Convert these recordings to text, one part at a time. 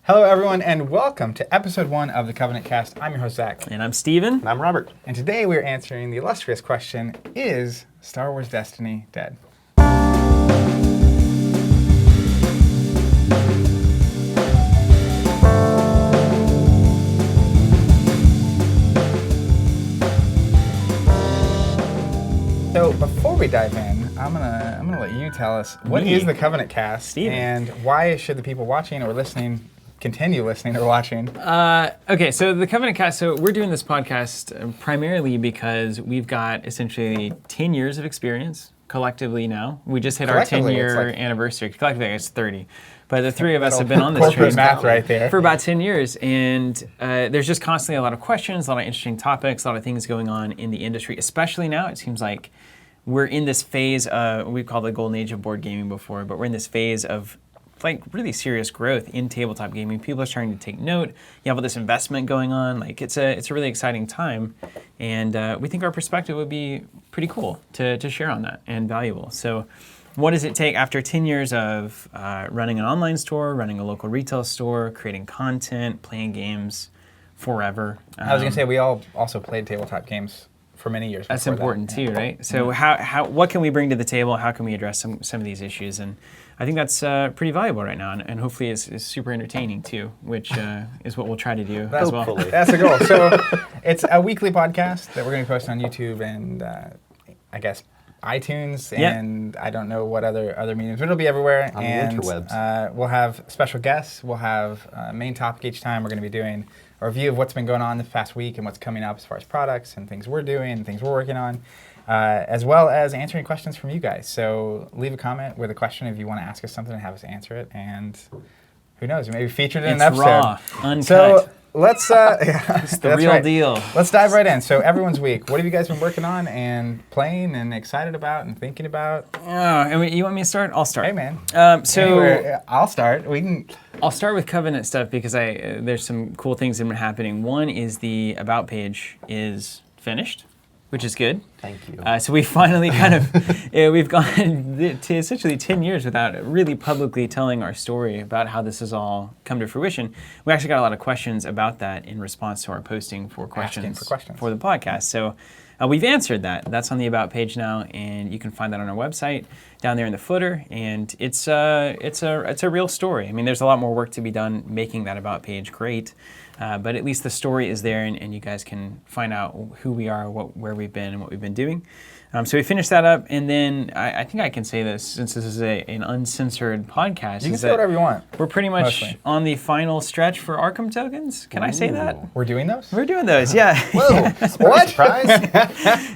Hello, everyone, and welcome to episode 1 of the Covenant Cast. I'm your host, Zach. And I'm Steven. And I'm Robert. And today we're answering the illustrious question, is Star Wars Destiny dead? So before we dive in, I'm gonna let you tell us what is the Covenant Cast, Steven. and why should the people watching or listening continue listening or watching? Okay, so the Covenant Cast, so we're doing this podcast primarily because we've got essentially 10 years of experience collectively now. We just hit our 10-year anniversary. Collectively, I guess 30. But the three of us have been on this train math right there. for about 10 years. And there's just constantly a lot of questions, a lot of interesting topics, a lot of things going on in the industry, especially now. It seems like we're in this phase, we've called the golden age of board gaming before, but we're in this phase of like really serious growth in tabletop gaming. People are starting to take note. You have all this investment going on. Like it's a really exciting time, and we think our perspective would be pretty cool to share on that and valuable. So, what does it take after 10 years of running an online store, running a local retail store, creating content, playing games forever? I was gonna say we all also played tabletop games for many years. That's important too, right? So what can we bring to the table? How can we address some of these issues? And I think that's pretty valuable right now, and hopefully is super entertaining too, which is what we'll try to do as well. That's the goal. So it's a weekly podcast that we're going to post on YouTube and I guess iTunes and I don't know what other mediums, but it'll be everywhere. On and the interwebs. We'll have special guests. We'll have a main topic each time. We're going to be doing a review of what's been going on this past week and what's coming up as far as products and things we're doing and things we're working on. As well as answering questions from you guys. So leave a comment with a question if you want to ask us something and have us answer it. And who knows, maybe featured in an episode. Raw, uncut. So let's, it's the real deal. Let's dive right in. So everyone's week, what have you guys been working on and playing and excited about and thinking about? You want me to start? I'll start. Hey, man. I'll start. I'll start with Covenant stuff because there's some cool things that have been happening. One is the About page is finished, which is good. Thank you. So we finally kind of, we've gone to essentially 10 years without really publicly telling our story about how this has all come to fruition. We actually got a lot of questions about that in response to our posting for questions for the podcast. So we've answered that. That's on the About page now, and you can find that on our website down there in the footer. And it's a real story. I mean, there's a lot more work to be done making that About page great. But at least the story is there, and you guys can find out who we are, where we've been, and what we've been doing. So we finished that up, and then I think I can say this, since this is an uncensored podcast. You can say whatever you want. We're pretty much on the final stretch for Arkham tokens. Can I say that? We're doing those? We're doing those, yeah. Whoa, what? Surprise.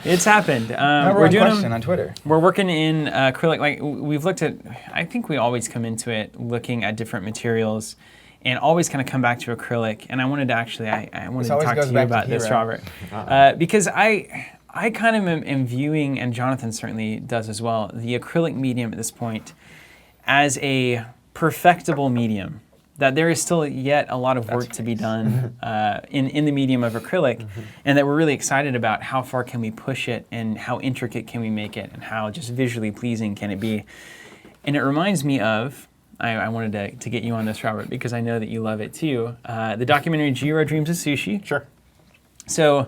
It's happened. We're doing question on Twitter. We're working in acrylic. Like we've looked at, I think we always come into it looking at different materials, and always kind of come back to acrylic. And I wanted to actually, I wanted to talk to you about this, Robert, because I kind of am viewing, and Jonathan certainly does as well, the acrylic medium at this point as a perfectible medium. That there is still yet a lot of work to be done in the medium of acrylic, and that we're really excited about how far can we push it, and how intricate can we make it, and how just visually pleasing can it be. And it reminds me of, I wanted to get you on this, Robert, because I know that you love it too. The documentary Jiro Dreams of Sushi. Sure. So,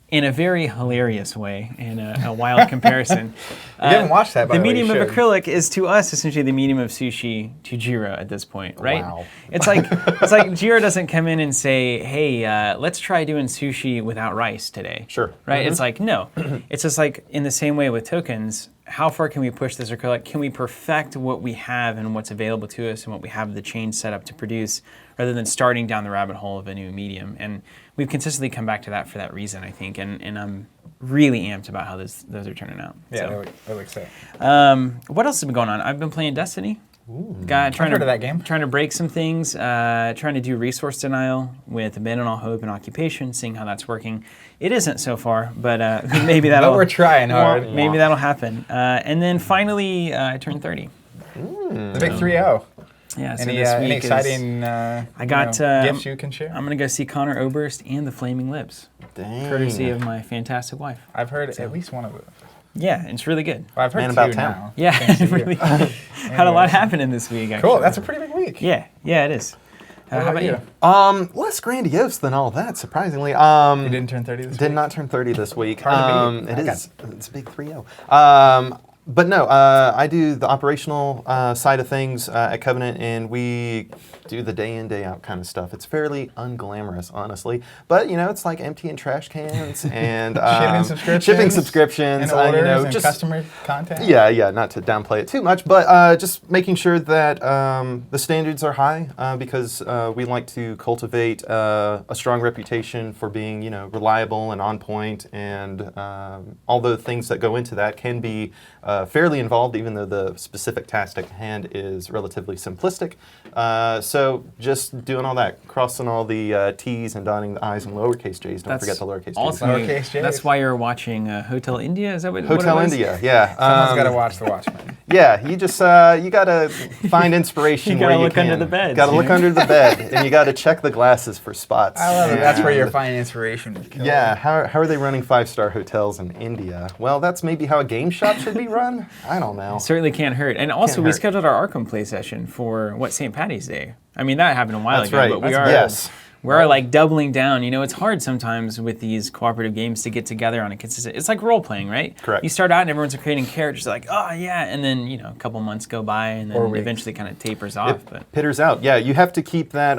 in a very hilarious way, in a wild comparison. You haven't watched that, by the way. The medium of acrylic is to us essentially the medium of sushi to Jiro at this point, right? Wow. It's like Jiro doesn't come in and say, "Hey, let's try doing sushi without rice today." Sure. Right? It's like no. It's just like in the same way with tokens. How far can we push this acrylic? Can we perfect what we have and what's available to us and what we have the chain set up to produce, rather than starting down the rabbit hole of a new medium? And we've consistently come back to that for that reason, I think. And I'm really amped about how those are turning out. Yeah, that looks sick. What else has been going on? I've been playing Destiny. I've heard of that game. Trying to break some things, trying to do resource denial with abandon all hope and occupation, seeing how that's working. It isn't so far, but maybe that'll. But we're trying hard. Maybe that'll happen. And then finally, I turned 30. The big 3-0. Yeah, so any this week exciting gifts you can share? I'm going to go see Connor Oberst and the Flaming Lips. Dang. Courtesy of my fantastic wife. I've heard at least one of those. Yeah, it's really good. Well, I've heard Man two about town. now. Yeah, it really had a lot happening this week, actually. Cool, that's a pretty big week. Yeah, it is. How about you? Less grandiose than all that, surprisingly. You didn't turn 30 this week? Did not turn 30 this week. Hard to beat. It's a big 3-0. But no, I do the operational side of things at Covenant, and we do the day in, day out kind of stuff. It's fairly unglamorous, honestly. But, it's like emptying trash cans and shipping subscriptions. And orders and just customer contact. Yeah, not to downplay it too much, but just making sure that the standards are high because we like to cultivate a strong reputation for being, reliable and on point, and all the things that go into that can be fairly involved, even though the specific task at hand is relatively simplistic. So just doing all that, crossing all the T's and dotting the I's and lowercase J's. Don't forget the lowercase J's. Also, lowercase J's. That's why you're watching Hotel India. Is that what Hotel it was? India, yeah. Someone's got to watch The Watchmen. Yeah, you just you gotta find inspiration where you can. You gotta look under the bed. Gotta look under the bed, and you gotta check the glasses for spots. I love it. That's where you're finding inspiration. Yeah, how are they running 5-star hotels in India? Well, that's maybe how a game shop should be run. I don't know. Certainly can't hurt. And also, we scheduled our Arkham play session for St. Patty's Day. I mean, that happened a while ago, right. but Yes. we're like doubling down. It's hard sometimes with these cooperative games to get together on a consistent. It's like role playing, right? Correct. You start out and everyone's creating characters, like, oh yeah, and then a couple months go by, and then eventually kind of tapers off. But pitters out. Yeah, you have to keep that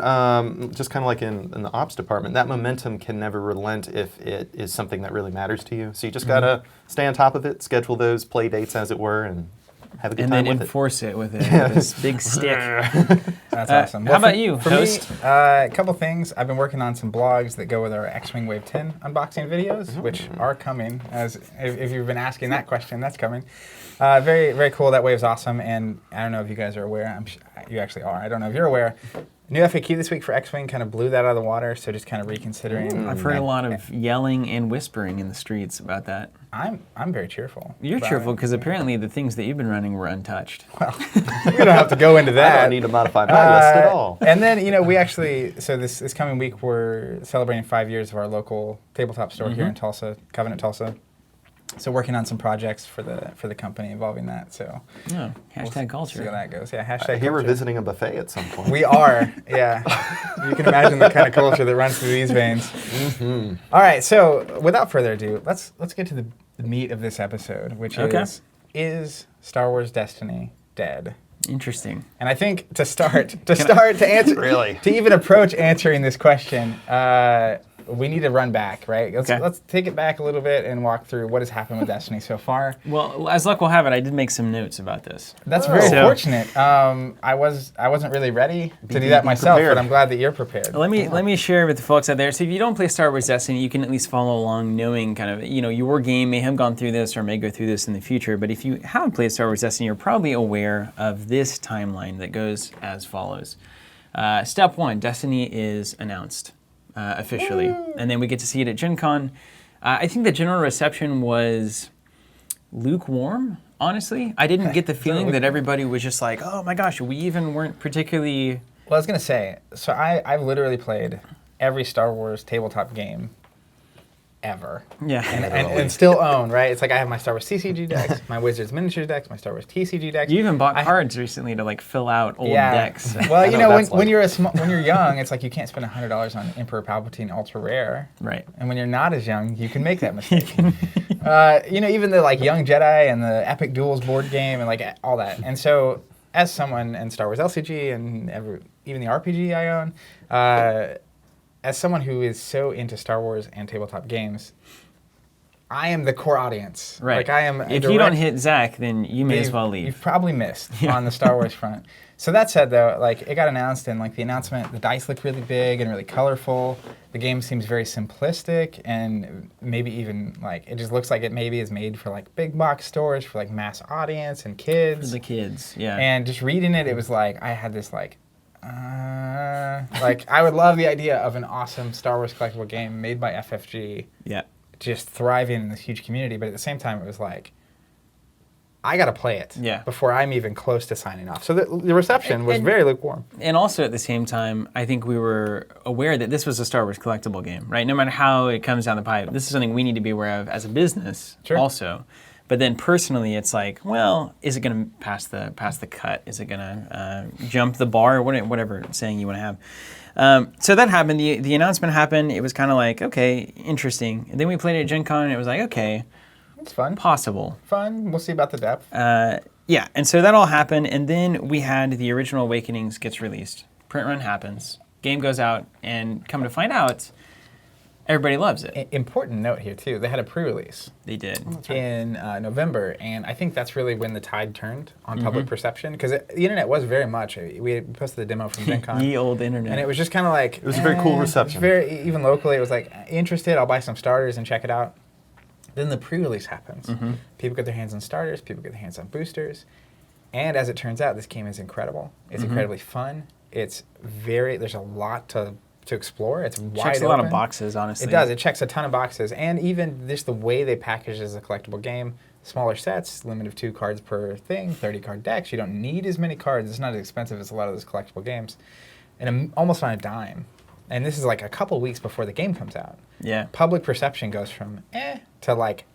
just kind of like in the ops department. That momentum can never relent if it is something that really matters to you. So you just gotta stay on top of it, schedule those play dates, as it were, and have a good time with it. And then enforce it with this big stick. That's awesome. How about you, for host? Me, a couple things. I've been working on some blogs that go with our X-Wing Wave 10 unboxing videos, which are coming. As if you've been asking that question, that's coming. Very, very cool. That wave's awesome. And I don't know if you guys are aware. You actually are. I don't know if you're aware. New FAQ this week for X-Wing kind of blew that out of the water, so just kind of reconsidering. I've heard a lot of yelling and whispering in the streets about that. I'm very cheerful. You're cheerful because apparently the things that you've been running were untouched. Well, we don't have to go into that. I don't need to modify my list at all. And then, we actually, so this coming week, we're celebrating 5 years of our local tabletop store here in Tulsa, Covenant, Tulsa. So working on some projects for the company involving that. So hashtag culture. See how that goes. Yeah, hashtag I hear culture. we're visiting a buffet at some point. We are, yeah. You can imagine the kind of culture that runs through these veins. All right, so without further ado, let's get to the meat of this episode, which is Star Wars Destiny dead? Interesting. And I think to answer, really, to even approach answering this question, we need to run back, right? Let's take it back a little bit and walk through what has happened with Destiny so far. Well, as luck will have it, I did make some notes about this. That's very fortunate. I wasn't really ready to do that myself, but I'm glad that you're prepared. Let me share with the folks out there. So if you don't play Star Wars Destiny, you can at least follow along, knowing kind of your game may have gone through this or may go through this in the future. But if you haven't played Star Wars Destiny, you're probably aware of this timeline that goes as follows. Step 1: Destiny is announced. Officially. And then we get to see it at Gen Con. I think the general reception was lukewarm, honestly. I didn't get the feeling that everybody was just like, oh my gosh, we even weren't particularly... Well, I was going to say, so I've literally played every Star Wars tabletop game ever. Yeah. And still own, right? It's like I have my Star Wars TCG decks, my Wizards Miniatures decks, my Star Wars TCG decks. You even bought cards recently to fill out old decks. Well, when you're young, it's like you can't spend $100 on Emperor Palpatine Ultra Rare. Right. And when you're not as young, you can make that mistake. Even the Young Jedi and the Epic Duels board game and all that. And so, as someone in Star Wars LCG and even the RPG I own, as someone who is so into Star Wars and tabletop games, I am the core audience. Right. I am. If you don't hit Zach, then you may as well leave. You've probably missed on the Star Wars front. So that said, though, it got announced, and the announcement, the dice look really big and really colorful. The game seems very simplistic, and maybe even it just looks like it maybe is made for big box stores for mass audience and kids. For the kids, yeah. And just reading it, it was I had this I would love the idea of an awesome Star Wars collectible game made by FFG. Yeah. Just thriving in this huge community, but at the same time, it was I got to play it before I'm even close to signing off. So the reception was very lukewarm. And also at the same time, I think we were aware that this was a Star Wars collectible game, right? No matter how it comes down the pipe, this is something we need to be aware of as a business also. But then personally, it's like, well, is it going to pass the cut? Is it going to jump the bar? Whatever saying you want to have. So that happened. The announcement happened. It was kind of like, okay, interesting. And then we played it at Gen Con, and it was like, okay, it's fun. Possible. Fun. We'll see about the depth. Yeah, and so that all happened, and then we had the original Awakenings gets released. Print run happens. Game goes out, and come to find out, everybody loves it. Important note here, too. They had a pre-release. They did. In November, and I think that's really when the tide turned on public perception, because the internet was very much, we had posted the demo from Gen Con. Ye old internet. And it was just kind of like... It was a very cool reception. Even locally, it was like, interested, I'll buy some starters and check it out. Then the pre-release happens. People get their hands on starters, people get their hands on boosters, and as it turns out, this game is incredible. It's incredibly fun. There's a lot to explore. It's wide open. Checks a lot of boxes, honestly. It does. It checks a ton of boxes. And even just the way they package it as a collectible game, smaller sets, limit of 2 cards per thing, 30-card decks. You don't need as many cards. It's not as expensive as a lot of those collectible games. And almost on a dime. And this is like a couple weeks before the game comes out. Yeah. Public perception goes from to like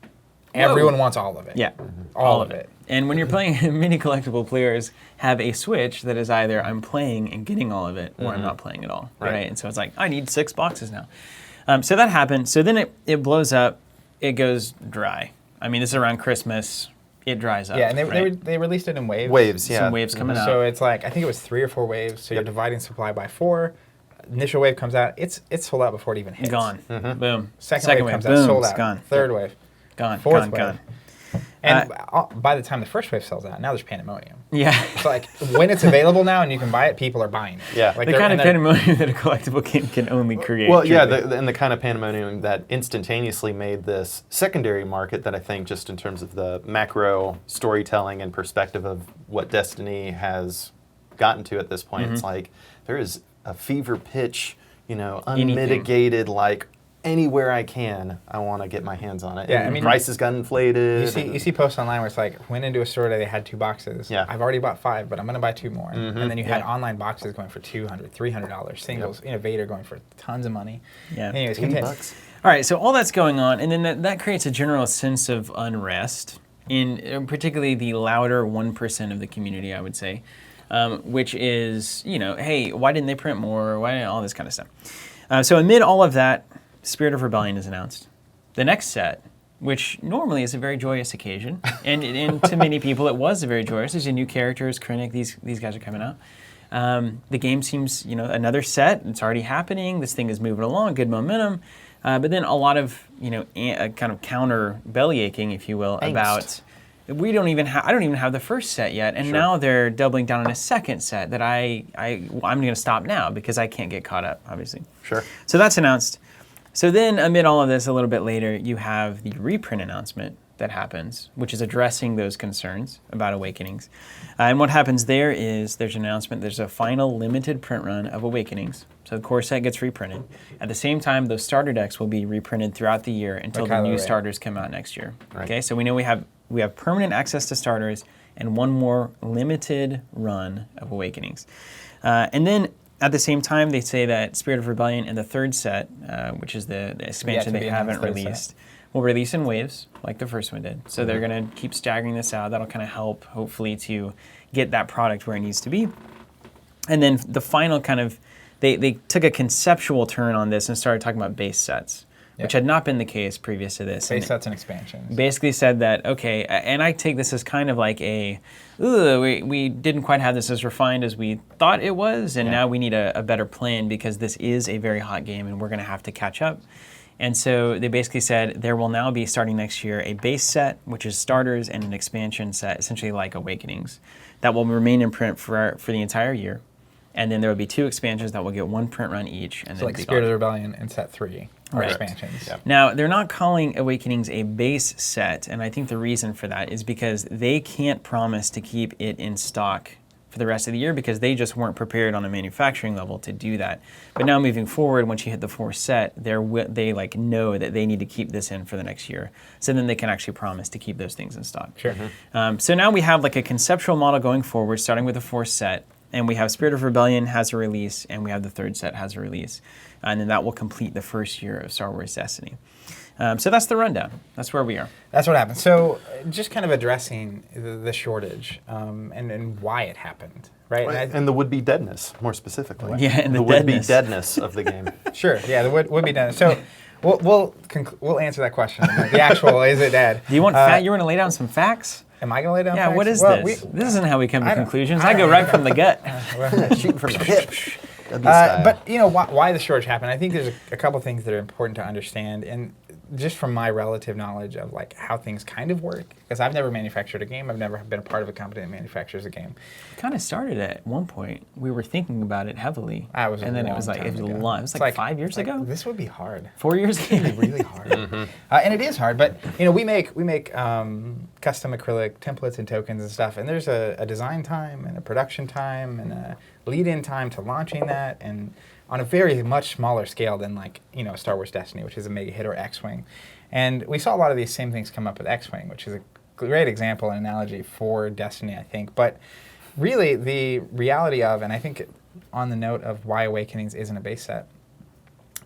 everyone wants all of it. Yeah. All of it. And when you're playing, many collectible players have a switch that is either I'm playing and getting all of it, or I'm not playing at all. Right? And so it's like, I need 6 boxes now. So that happened. So then it blows up. It goes dry. I mean, this is around Christmas. It dries up. Yeah, and they released it in waves. Waves, yeah. Some waves coming out. So it's like, I think it was 3 or 4 waves. So you're dividing supply by 4. Initial wave comes out. It's sold out before it even hits. Gone. Boom. Second wave comes boom, out. Sold it's out. Gone. Third wave. Gone. Fourth gone. wave. And by the time the first wave sells out, now there's pandemonium. Yeah. It's like, when it's available now and you can buy it, people are buying it. Yeah. Like the kind of pandemonium that a collectible game can only create. Well, yeah, and the kind of pandemonium that instantaneously made this secondary market that I think just in terms of the macro storytelling and perspective of what Destiny has gotten to at this point, it's like there is a fever pitch, unmitigated, like, anywhere I can, I want to get my hands on it. Yeah, and prices got inflated. You see posts online where it's like, went into a store today, they had 2 boxes. Yeah. I've already bought 5, but I'm going to buy 2 more. And then you had online boxes going for $200, $300, singles, Vader going for tons of money. Yeah. Anyways, $80. All right, so all that's going on, and then that creates a general sense of unrest in particularly the louder 1% of the community, I would say, which is, hey, why didn't they print more? Why all this kind of stuff. So amid all of that, Spirit of Rebellion is announced. The next set, which normally is a very joyous occasion, and to many people it was a very joyous. There's a new characters, Krennic, these guys are coming out. The game seems, another set, it's already happening, this thing is moving along, good momentum, but then a lot of, kind of counter belly aching, if you will, Angst. About I don't even have the first set yet, and now they're doubling down on a second set that I'm going to stop now because I can't get caught up, obviously. Sure. So that's announced. So then, amid all of this, a little bit later, you have the reprint announcement that happens, which is addressing those concerns about Awakenings. And what happens there is there's an announcement, there's a final limited print run of Awakenings. So the core set gets reprinted. At the same time, those starter decks will be reprinted throughout the year until the new starters come out next year. Right. Okay, so we know we have permanent access to starters and one more limited run of Awakenings. And then at the same time, they say that Spirit of Rebellion and the third set, which is the expansion they haven't released, will release in waves, like the first one did. So they're going to keep staggering this out. That'll kind of help, hopefully, to get that product where it needs to be. And then the final kind of, they took a conceptual turn on this and started talking about base sets, which had not been the case previous to this. Base sets and expansions. Basically said that, okay, and I take this as kind of like we didn't quite have this as refined as we thought it was, and now we need a better plan because this is a very hot game and we're going to have to catch up. And so they basically said there will now be, starting next year, a base set, which is starters, and an expansion set, essentially like Awakenings, that will remain in print for the entire year. And then there will be 2 expansions that will get 1 print run each. And so like Spirit of the Rebellion and set 3 are expansions. Yep. Now, they're not calling Awakenings a base set, and I think the reason for that is because they can't promise to keep it in stock for the rest of the year because they just weren't prepared on a manufacturing level to do that. But now moving forward, once you hit the 4th set, they like know that they need to keep this in for the next year. So then they can actually promise to keep those things in stock. Sure. So now we have like a conceptual model going forward, starting with the 4th set. And we have Spirit of Rebellion has a release, and we have the 3rd set has a release. And then that will complete the first year of Star Wars Destiny. So that's the rundown. That's where we are. That's what happened. So just kind of addressing the shortage and why it happened, right? And the would-be deadness, more specifically. Yeah, and the would-be deadness. deadness of the game. Sure, yeah, the would-be deadness. So we'll answer that question. The actual, is it dead? Do you want you want to lay down some facts? Am I going to lay down facts? What is this? This isn't how we come to conclusions. I go right from the gut. Shooting from the hip. But why the shortage happened? I think there's a couple things that are important to understand, and just from my relative knowledge of like how things kind of work, because I've never manufactured a game. I've never been a part of a company that manufactures a game. It kind of started at one point. We were thinking about it heavily, and then it was like 5 years ago. This would be hard. 4 years ago. It would be really hard, and it is hard. But we make custom acrylic templates and tokens and stuff, and there's a design time and a production time and a lead-in time to launching that, and on a very much smaller scale than like Star Wars Destiny, which is a mega hit, or X-Wing. And we saw a lot of these same things come up with X-Wing, which is a great example and analogy for Destiny, I think. But really, the reality of, and I think on the note of why Awakenings isn't a base set,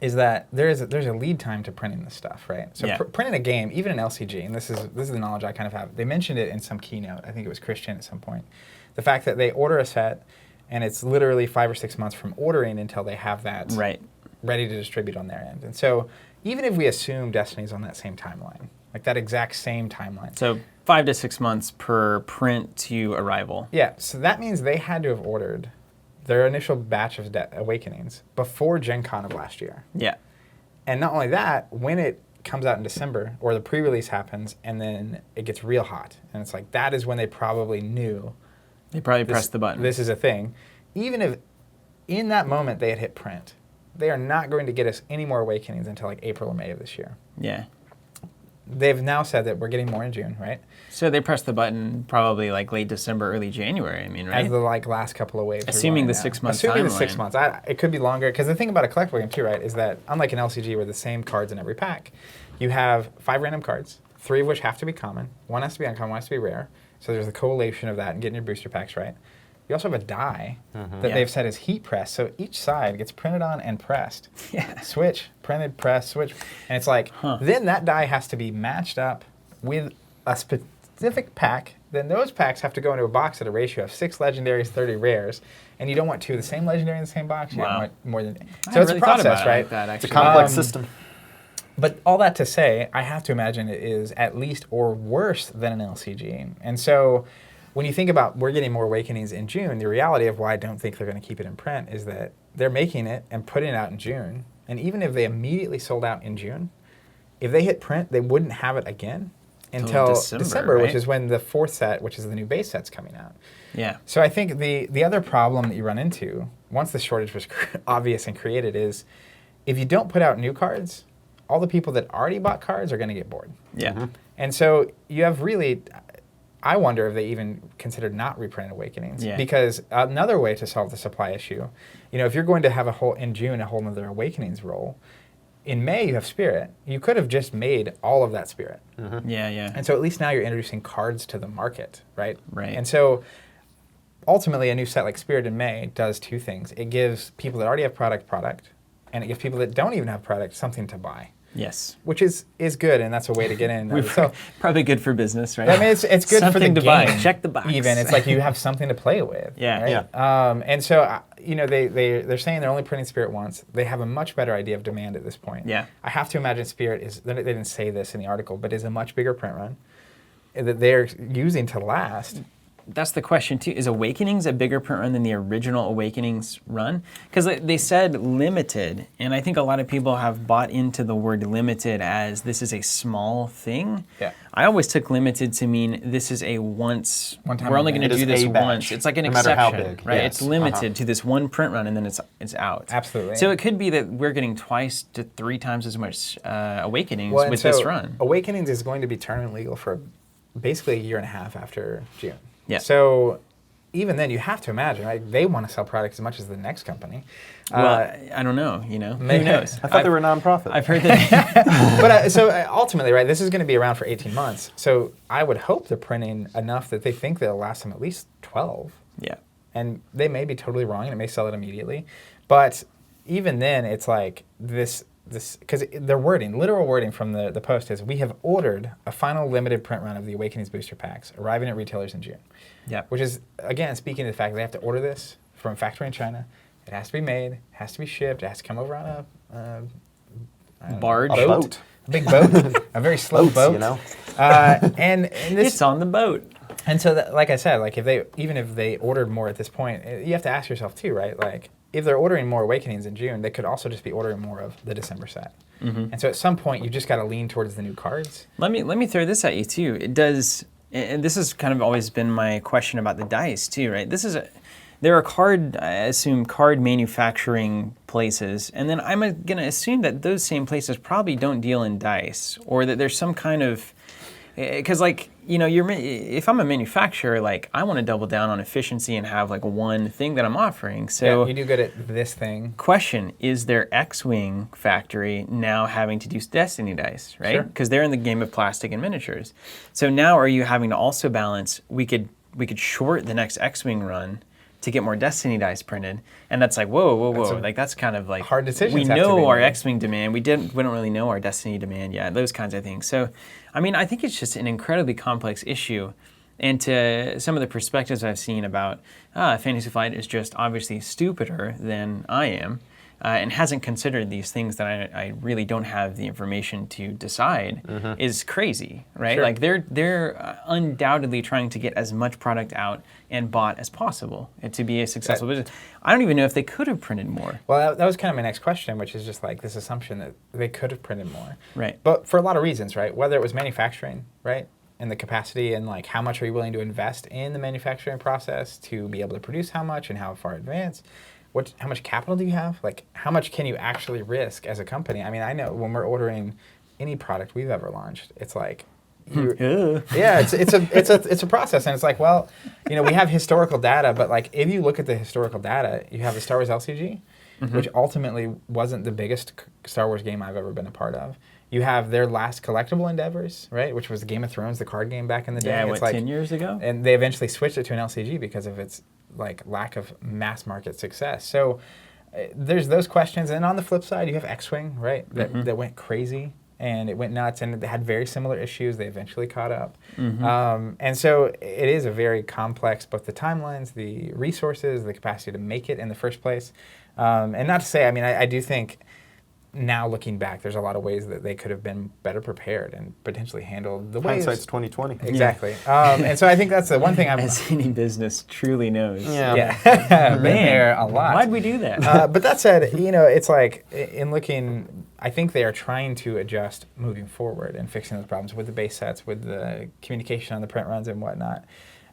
is that there's a lead time to printing this stuff, right? So printing a game, even an LCG, and this is the knowledge I kind of have. They mentioned it in some keynote. I think it was Christian at some point. The fact that they order a set, and it's literally 5 or 6 months from ordering until they have that ready to distribute on their end. And so even if we assume Destiny's on that same timeline, like that exact same timeline. So 5 to 6 months per print to arrival. Yeah, so that means they had to have ordered their initial batch of Awakenings before Gen Con of last year. Yeah. And not only that, when it comes out in December, or the pre-release happens, and then it gets real hot, and it's like that is when they probably knew they probably pressed the button. This is a thing. Even if in that moment they had hit print, they are not going to get us any more Awakenings until like April or May of this year. Yeah. They've now said that we're getting more in June, right? So they pressed the button probably like late December, early January, right? As the last couple of waves. Assuming the 6 months Assuming the 6 months. It could be longer, because the thing about a collectible game too, right, is that unlike an LCG with the same cards in every pack, you have 5 random cards, 3 of which have to be common, 1 has to be uncommon, 1 has to be rare. So there's the collation of that and getting your booster packs right. You also have a die that they've said is heat pressed, so each side gets printed on and pressed. Yeah. Switch, printed, press, switch. And it's like, then that die has to be matched up with a specific pack. Then those packs have to go into a box at a ratio of 6 legendaries, 30 rares. And you don't want 2 of the same legendary in the same box. You don't want more than... So it's a process, right? It's a complex system. But all that to say, I have to imagine it is at least or worse than an LCG. And so when you think about we're getting more Awakenings in June, the reality of why I don't think they're going to keep it in print is that they're making it and putting it out in June. And even if they immediately sold out in June, if they hit print, they wouldn't have it again until December, right? Which is when the 4th set, which is the new base set's coming out. Yeah. So I think the other problem that you run into, once the shortage was obvious and created, is if you don't put out new cards, all the people that already bought cards are going to get bored. Yeah. And so you have really... I wonder if they even considered not reprinting Awakenings. Yeah. Because another way to solve the supply issue, if you're going to have in June a whole other Awakenings roll, in May you have Spirit. You could have just made all of that Spirit. Yeah. And so at least now you're introducing cards to the market, right? Right. And so ultimately a new set like Spirit in May does 2 things. It gives people that already have product, and it gives people that don't even have product something to buy. Yes. Which is good, and that's a way to get in. So probably good for business, right? I mean, it's good something for the to game. Buy. Check the box. Even it's like you have something to play with. Yeah. Right? Yeah. And so they're saying they're only printing Spirit once. They have a much better idea of demand at this point. Yeah. I have to imagine Spirit is. They didn't say this in the article, but is a much bigger print run that they're using to last. That's the question too. Is Awakenings a bigger print run than the original Awakenings run? Because they said limited, and I think a lot of people have bought into the word limited as this is a small thing. Yeah. I always took limited to mean this is a once. One time we're only going to do this a batch, once. It's like an no matter how exception, big. right? Yes. It's limited to this one print run, and then it's out. Absolutely. So it could be that we're getting 2 to 3 times as much Awakenings with this run. Awakenings is going to be tournament legal for basically a year and a half after June. Yeah. So even then, you have to imagine, right? They want to sell products as much as the next company. Well, I don't know. Who knows? I thought they were a nonprofit. I've heard that. But ultimately, right? This is going to be around for 18 months. So I would hope they're printing enough that they think they'll last them at least 12. Yeah. And they may be totally wrong, and it may sell it immediately. But even then, it's like this. this, because their wording, literal wording from the post is, we have ordered a final limited print run of the Awakenings booster packs, arriving at retailers in June. Yeah. Which is, again, speaking to the fact that they have to order this from a factory in China. It has to be made, has to be shipped, it has to come over on a barge. A boat. A big boat, a very slow Boats, boat. you know? And this, It's on the boat. and so, like I said, like even if they ordered more at this point, you have to ask yourself too, right? Like, if they're ordering more Awakenings in June, they could also just be ordering more of the December set. Mm-hmm. And so, at some point, you just got to lean towards the new cards. Let me throw this at you too. It does, and this has kind of always been my question about the dice too, right? There are I assume card manufacturing places, and then I'm going to assume that those same places probably don't deal in dice, or that there's some kind of, because like, you know, if I'm a manufacturer, like I want to double down on efficiency and have like one thing that I'm offering. So yeah, you do good at this thing. Question, is their X-Wing factory now having to do Destiny dice, right? Because they're in the game of plastic and miniatures. So now are you having to also balance, we could short the next X-Wing run to get more Destiny dice printed, and that's like whoa, like that's kind of like hard decisions. We know our X-Wing demand, we don't really know our Destiny demand yet. Those kinds of things. So, I mean, I think it's just an incredibly complex issue, and to some of the perspectives I've seen about Fantasy Flight is just obviously stupider than I am, and hasn't considered these things that I really don't have the information to decide is crazy, right? Like they're undoubtedly trying to get as much product out and bought as possible and to be a successful business. I don't even know if they could have printed more. Well, that was kind of my next question, which is just like this assumption that they could have printed more. Right. But for a lot of reasons, right? Whether it was manufacturing, right? And the capacity and like how much are you willing to invest in the manufacturing process to be able to produce how much and how far advanced. How much capital do you have? Like, how much can you actually risk as a company? I mean, I know when we're ordering any product we've ever launched, it's like, yeah, it's a process, and it's like, well, you know, we have historical data, but like, if you look at the historical data, you have the Star Wars LCG, which ultimately wasn't the biggest Star Wars game I've ever been a part of. You have their last collectible endeavors, right, which was Game of Thrones, the card game back in the day. Yeah, it's like 10 years ago? And they eventually switched it to an LCG because of its like lack of mass market success. So there's those questions, and on the flip side, you have X-Wing, right, that went crazy and it went nuts, and they had very similar issues. They eventually caught up, and so it is a very complex, both the timelines, the resources, the capacity to make it in the first place, and not to say, I mean, I do think. Now looking back, there's a lot of ways that they could have been better prepared and potentially handled the ways. Hindsight's 20/20. Exactly. And so I think that's the one thing as any business truly knows. Yeah. Man, been there a lot. Why'd we do that? But that said, you know, it's like in looking, I think they are trying to adjust moving forward and fixing those problems with the base sets, with the communication on the print runs and whatnot.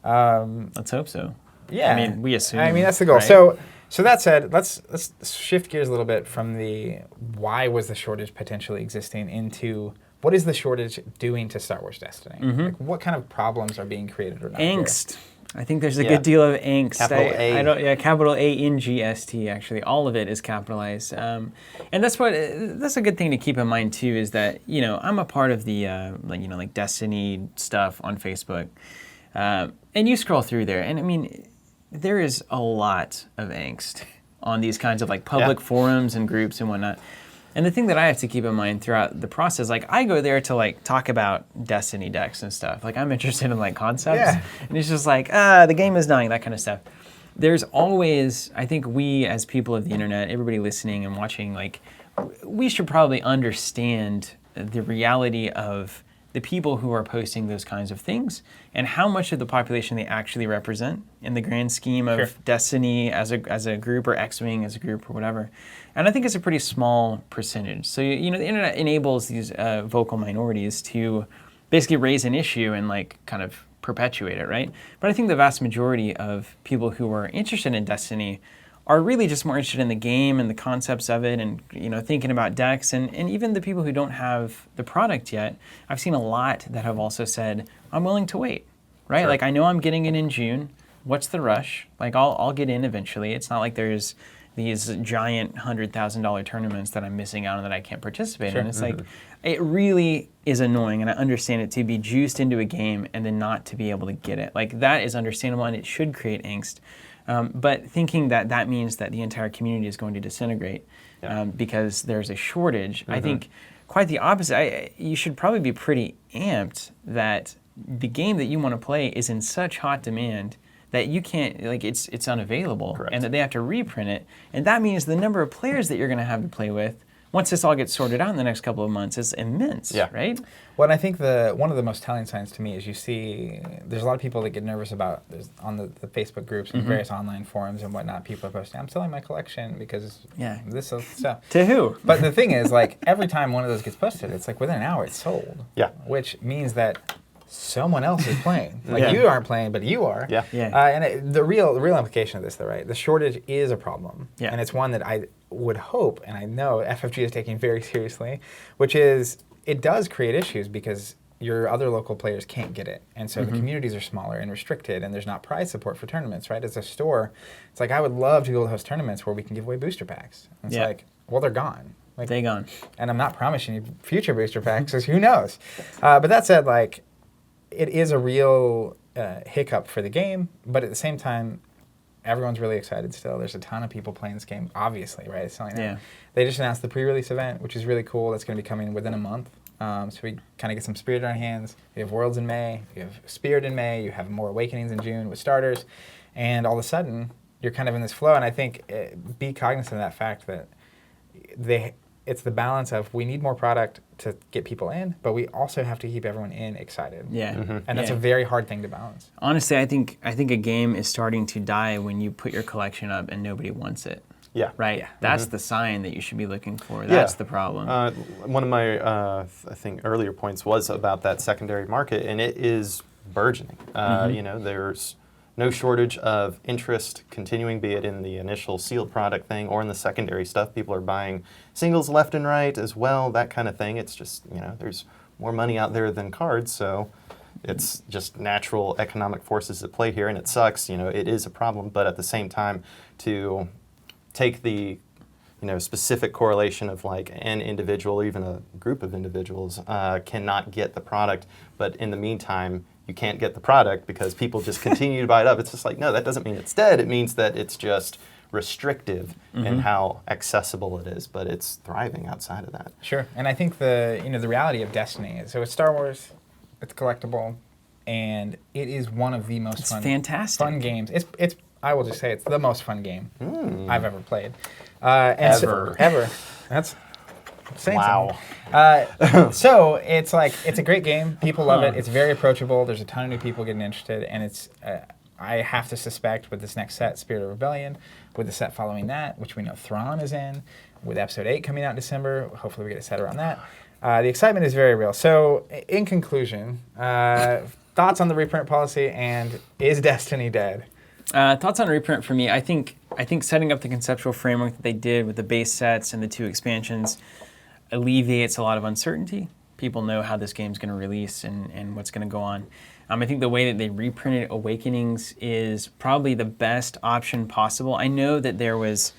Let's hope so. Yeah. I mean, we assume. I mean, that's the goal. Right? So that said, let's shift gears a little bit from the why was the shortage potentially existing into what is the shortage doing to Star Wars Destiny? Like, what kind of problems are being created or not? Angst. I think there's a good deal of angst. Capital A. Capital A-N-G-S-T, actually. All of it is capitalized. And that's a good thing to keep in mind, too, is that, you know, I'm a part of the, like Destiny stuff on Facebook. And you scroll through there, and I mean, there is a lot of angst on these kinds of like public forums and groups and whatnot. And the thing that I have to keep in mind throughout the process, like I go there to like talk about Destiny decks and stuff. Like I'm interested in like concepts, and it's just like the game is dying, that kind of stuff. There's always, I think we as people of the internet, everybody listening and watching, like we should probably understand the reality of the people who are posting those kinds of things and how much of the population they actually represent in the grand scheme of Destiny as a group, or X-Wing as a group, or whatever. And I think it's a pretty small percentage. So, you know, the internet enables these vocal minorities to basically raise an issue and like kind of perpetuate it, right? But I think the vast majority of people who are interested in Destiny are really just more interested in the game and the concepts of it, and you know, thinking about decks, and even the people who don't have the product yet. I've seen a lot that have also said, I'm willing to wait, right? Like I know I'm getting it in June. What's the rush? Like I'll get in eventually. It's not like there's these giant $100,000 tournaments that I'm missing out on that I can't participate in. It's like, it really is annoying, and I understand it to be juiced into a game and then not to be able to get it. Like that is understandable, and it should create angst. But thinking that that means that the entire community is going to disintegrate because there's a shortage. I think quite the opposite. You should probably be pretty amped that the game that you want to play is in such hot demand that you can't, like, it's unavailable. Correct. And that they have to reprint it. And that means the number of players that you're going to have to play with, once this all gets sorted out in the next couple of months, is immense, right? Well, and I think one of the most telling signs to me is you see there's a lot of people that get nervous about, on the Facebook groups and various online forums and whatnot, people are posting, I'm selling my collection because this stuff. To who? But the thing is, like, every time one of those gets posted, it's like within an hour it's sold. Yeah. Which means that someone else is playing. Like you aren't playing, but you are. And the real implication of this, though, right? The shortage is a problem, and it's one that I would hope, and I know FFG is taking very seriously, which is it does create issues because your other local players can't get it, and so the communities are smaller and restricted, and there's not prize support for tournaments, right? As a store, it's like I would love to be able to host tournaments where we can give away booster packs. And it's like, well, they're gone. Like, they're gone. And I'm not promising you future booster packs, because who knows? But that said, like, it is a real hiccup for the game, but at the same time, everyone's really excited still. There's a ton of people playing this game, obviously, right? It's selling out. They just announced the pre-release event, which is really cool. That's going to be coming within a month. So we kind of get some Spirit in our hands. We have Worlds in May. You have Spirit in May. You have more Awakenings in June with starters. And all of a sudden, you're kind of in this flow. And I think be cognizant of that fact that it's the balance of we need more product to get people in, but we also have to keep everyone in excited. And that's a very hard thing to balance. Honestly, I think a game is starting to die when you put your collection up and nobody wants it. Right? That's the sign that you should be looking for. That's the problem. One of my, I think, earlier points was about that secondary market, and it is burgeoning. You know, there's no shortage of interest continuing, be it in the initial sealed product thing or in the secondary stuff. People are buying singles left and right as well, that kind of thing. It's just, you know, there's more money out there than cards, so it's just natural economic forces at play here, and it sucks. You know, it is a problem, but at the same time, to take the specific correlation of like an individual or even a group of individuals cannot get the product, but in the meantime, you can't get the product because people just continue to buy it up. It's just like, no, that doesn't mean it's dead. It means that it's just restrictive in how accessible it is, but it's thriving outside of that. Sure, and I think the reality of Destiny is, so it's Star Wars, it's collectible, and it is one of the most fun games. It's I will just say it's the most fun game I've ever played. Ever. Ever. That's saying so it's like, it's a great game. People love it. It's very approachable. There's a ton of new people getting interested, and it's I have to suspect with this next set, Spirit of Rebellion, with the set following that, which we know Thrawn is in, with Episode 8 coming out in December, hopefully we get a set around that. The excitement is very real. So, in conclusion, thoughts on the reprint policy, and is Destiny dead? Thoughts on reprint for me, I think setting up the conceptual framework that they did with the base sets and the 2 expansions alleviates a lot of uncertainty. People know how this game's going to release and what's going to go on. I think the way that they reprinted Awakenings is probably the best option possible. I know that there was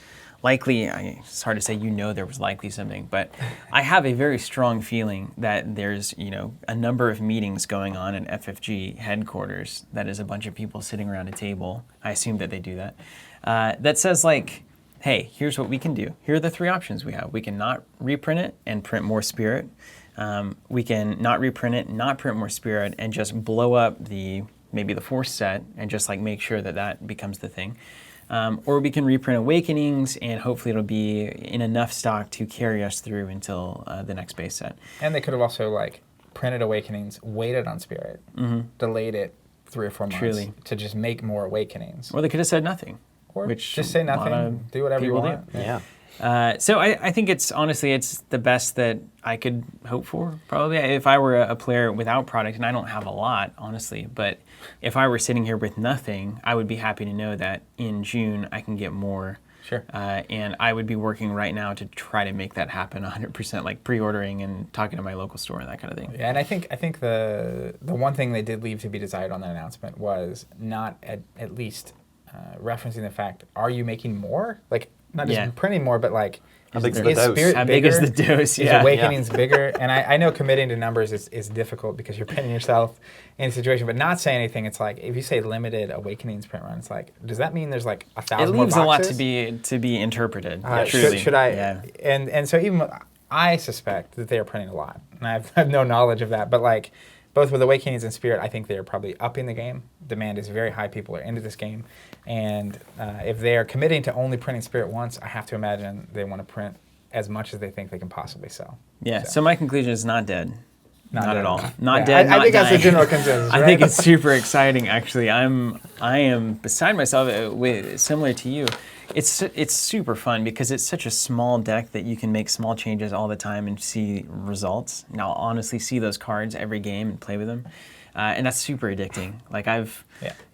likely, it's hard to say there was likely something, but I have a very strong feeling that there's a number of meetings going on in FFG headquarters that is a bunch of people sitting around a table. I assume that they do that. That says like, hey, here's what we can do. Here are the 3 options we have. We can not reprint it and print more Spirit. We can not reprint it, not print more Spirit, and just blow up maybe the Force set and just like make sure that becomes the thing. Or we can reprint Awakenings, and hopefully it'll be in enough stock to carry us through until the next base set. And they could have also like printed Awakenings, waited on Spirit, delayed it 3 or 4 months to just make more Awakenings. Or they could have said nothing. Or which just say nothing, do whatever you want. So I think it's the best that I could hope for, probably. If I were a player without product, and I don't have a lot, honestly, but if I were sitting here with nothing, I would be happy to know that in June I can get more. Sure. And I would be working right now to try to make that happen 100%, like pre-ordering and talking to my local store and that kind of thing. Yeah, and I think the one thing they did leave to be desired on that announcement was not at least referencing the fact, are you making more? Like, not just printing more, but like, How big's the dose? Spirit How big is the dose? Is Awakening's bigger? And I know committing to numbers is difficult because you're putting yourself in a situation, but not saying anything. It's like if you say limited Awakening's print run, it's like, does that mean there's like 1,000 more boxes? It leaves a lot to be interpreted. Truly. Should I? Yeah. And so even I suspect that they are printing a lot, and I have no knowledge of that. But like both with Awakenings and Spirit, I think they are probably upping the game. Demand is very high. People are into this game, and if they are committing to only printing Spirit once, I have to imagine they want to print as much as they think they can possibly sell. Yeah. So my conclusion is not dead. Not at all. Not yeah, dead. I think dying. that's the general consensus. Right? I think it's super exciting. Actually, I am beside myself. Similar to you, it's super fun because it's such a small deck that you can make small changes all the time and see results. Now, honestly, see those cards every game and play with them, and that's super addicting. Like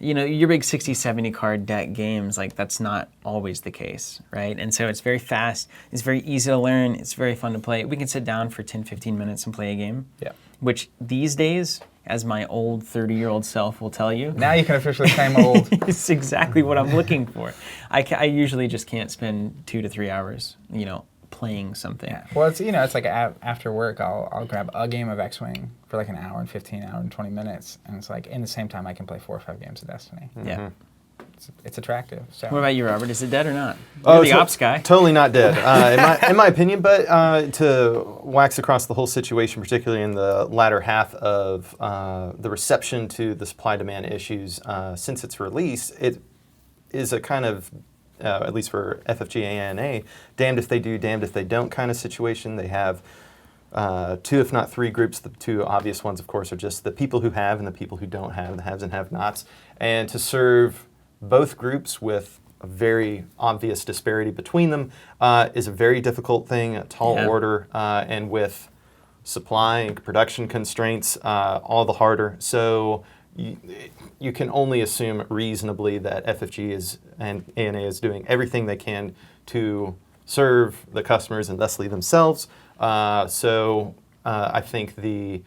your big 60, 70 card deck games, like that's not always the case, right? And so it's very fast. It's very easy to learn. It's very fun to play. We can sit down for 10, 15 minutes and play a game. Yeah. Which these days, as my old 30-year-old self will tell you. Now you can officially claim old. It's exactly what I'm looking for. I usually just can't spend 2 to 3 hours, playing something. Yeah. Well, it's like after work, I'll grab a game of X-Wing for like an hour and 15, hour and 20 minutes, and it's like in the same time I can play 4 or 5 games of Destiny. Mm-hmm. Yeah. It's attractive. So. What about you, Robert? Is it dead or not? You're the ops guy. Totally not dead, in my opinion. But to wax across the whole situation, particularly in the latter half of the reception to the supply-demand issues since its release, it is a kind of, at least for FFG ANA, damned if they do, damned if they don't kind of situation. They have 2, if not 3 groups. The 2 obvious ones, of course, are just the people who have and the people who don't have, the haves and have-nots. And to serve both groups with a very obvious disparity between them is a very difficult thing, a tall order, and with supply and production constraints, all the harder. So you can only assume reasonably that FFG and ANA is doing everything they can to serve the customers and thusly themselves. So I think the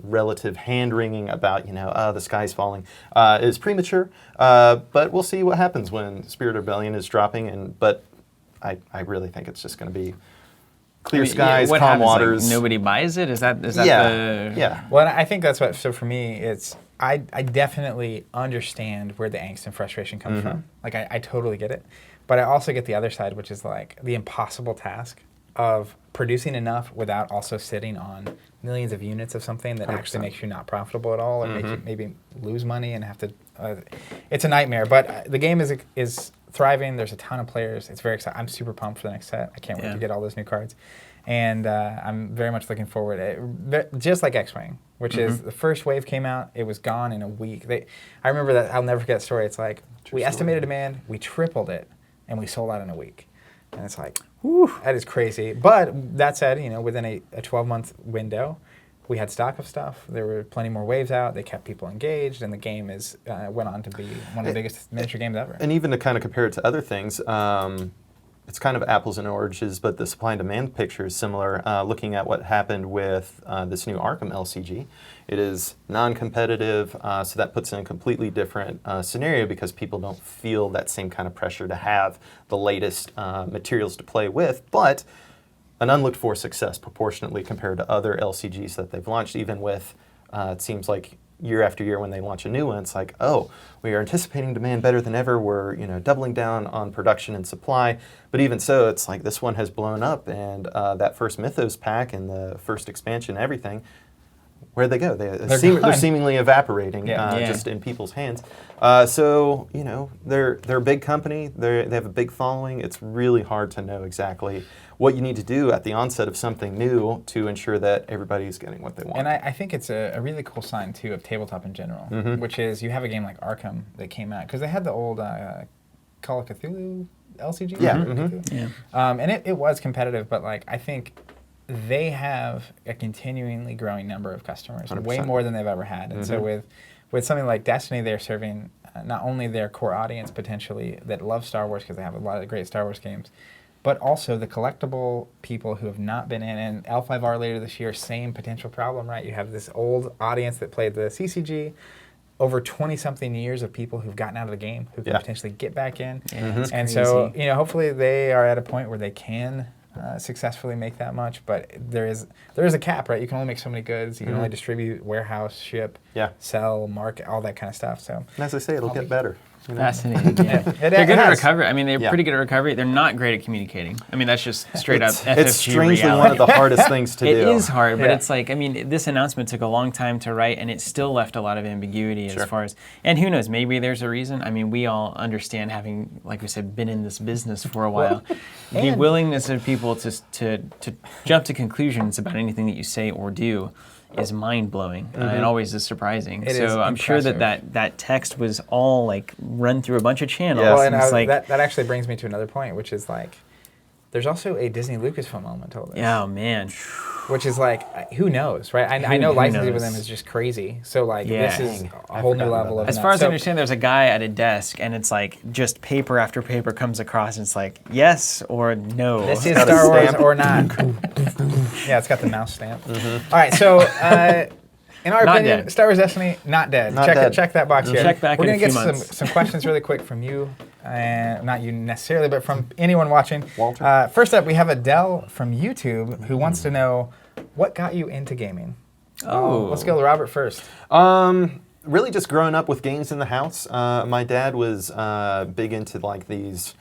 relative hand-wringing about, the sky's falling is premature. But we'll see what happens when Spirit Rebellion is dropping. But I really think it's just going to be clear skies, calm waters. Like, nobody buys it? Is that Yeah. Well, I think that's what, so for me, it's, I definitely understand where the angst and frustration comes from. Like, I totally get it. But I also get the other side, which is like the impossible task of producing enough without also sitting on millions of units of something that 100%. Actually makes you not profitable at all, or makes you maybe lose money and have to. It's a nightmare. But the game is thriving. There's a ton of players. It's very exciting. I'm super pumped for the next set. I can't wait to get all those new cards, and I'm very much looking forward. Just like X-Wing, which is the first wave came out, it was gone in a week. I remember that. I'll never forget the story. It's like we estimated demand, we tripled it, and we sold out in a week. And it's like, whew, that is crazy. But that said, within a 12-month window, we had stock of stuff. There were plenty more waves out. They kept people engaged, and the game went on to be one of the biggest miniature games ever. And even to kind of compare it to other things, it's kind of apples and oranges, but the supply and demand picture is similar. Looking at what happened with this new Arkham LCG, it is non-competitive, so that puts in a completely different scenario because people don't feel that same kind of pressure to have the latest materials to play with, but an unlooked-for success proportionately compared to other LCGs that they've launched, even with, it seems like year after year when they launch a new one, it's like, oh, we are anticipating demand better than ever. We're doubling down on production and supply. But even so, it's like this one has blown up, and that first Mythos pack and the first expansion, everything, where'd they go? They're seemingly evaporating just in people's hands. So they're a big company. They have a big following. It's really hard to know exactly what you need to do at the onset of something new to ensure that everybody's getting what they want. And I think it's a really cool sign, too, of tabletop in general, which is you have a game like Arkham that came out, because they had the old Call of Cthulhu LCG. And it was competitive, but I think they have a continually growing number of customers, 100%. way more than they've ever had. And so with something like Destiny, they're serving not only their core audience, potentially, that loves Star Wars, because they have a lot of great Star Wars games, but also the collectible people who have not been in. And L5R later this year, same potential problem, right? You have this old audience that played the CCG, over 20-something years of people who've gotten out of the game, who can potentially get back in. Yeah, that's and crazy. so, hopefully they are at a point where they can successfully make that much, but there is a cap, right? You can only make so many goods. You can only distribute, warehouse, ship, sell, market, all that kind of stuff. So, and as I say, it'll get better. You know? Fascinating. Yeah. They're good at recovery. I mean, they're pretty good at recovery. They're not great at communicating. I mean, that's just straight up FFG It's strangely reality. one of the hardest things to do. It is hard, but it's like, I mean, this announcement took a long time to write, and it still left a lot of ambiguity as far as, and who knows, maybe there's a reason. I mean, we all understand, having, like we said, been in this business for a while, the willingness of people to jump to conclusions about anything that you say or do is mind-blowing. It always is surprising. I'm sure that text was all like run through a bunch of channels. Well, and that actually brings me to another point, which is like, there's also a Disney Lucasfilm element to all this. Yeah, oh, man. Which is like, who knows, right? I know licensing with them is just crazy. So like, this is a whole new level of As far as I understand, there's a guy at a desk, and it's like just paper after paper comes across, and it's like, yes or no. This is Star Wars or not. Yeah, it's got the mouse stamp. All right, so in our opinion, Star Wars Destiny, not dead. Check that box here. Check back We're in a few gonna months. get some questions really quick from you. Not you necessarily, but from anyone watching. Walter. First up, we have Adele from YouTube who wants to know, what got you into gaming? Let's go with Robert first. Really just growing up with games in the house. My dad was big into like these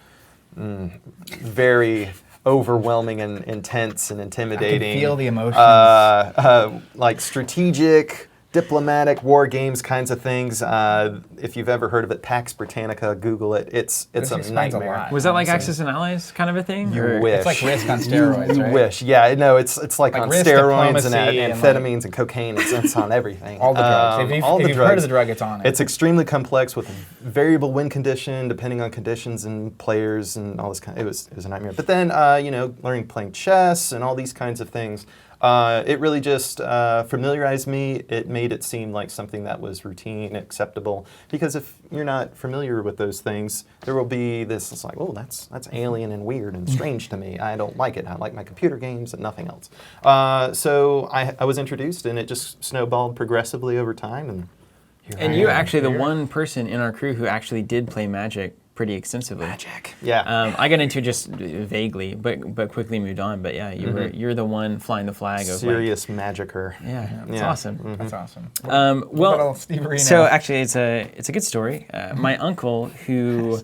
very overwhelming and intense and intimidating. I can feel the emotions. Like strategic, diplomatic war games kinds of things. If you've ever heard of it, Pax Britannica, Google it. It's a nightmare. Was that like Axis and Allies kind of a thing? You wish. It's like Risk on steroids, You right? wish. Yeah, no, it's like on Risk, steroids and diplomacy, amphetamines and cocaine. It's on everything. All the drugs. If you've heard of the drug, it's on it. It's extremely complex with variable win condition, depending on conditions and players and all this kind. It was a nightmare. But then, playing chess and all these kinds of things. It really just familiarized me. It made it seem like something that was routine, acceptable. Because if you're not familiar with those things, there will be this, it's like, oh, that's alien and weird and strange to me. I don't like it. I like my computer games and nothing else. So I was introduced, and it just snowballed progressively over time. And you're actually the one person in our crew who actually did play Magic pretty extensively. Magic. Yeah. I got into it just vaguely, but quickly moved on. But yeah, you're the one flying the flag of serious magicer. Yeah, it's awesome. That's awesome. Well, so actually, it's a good story. My uncle, who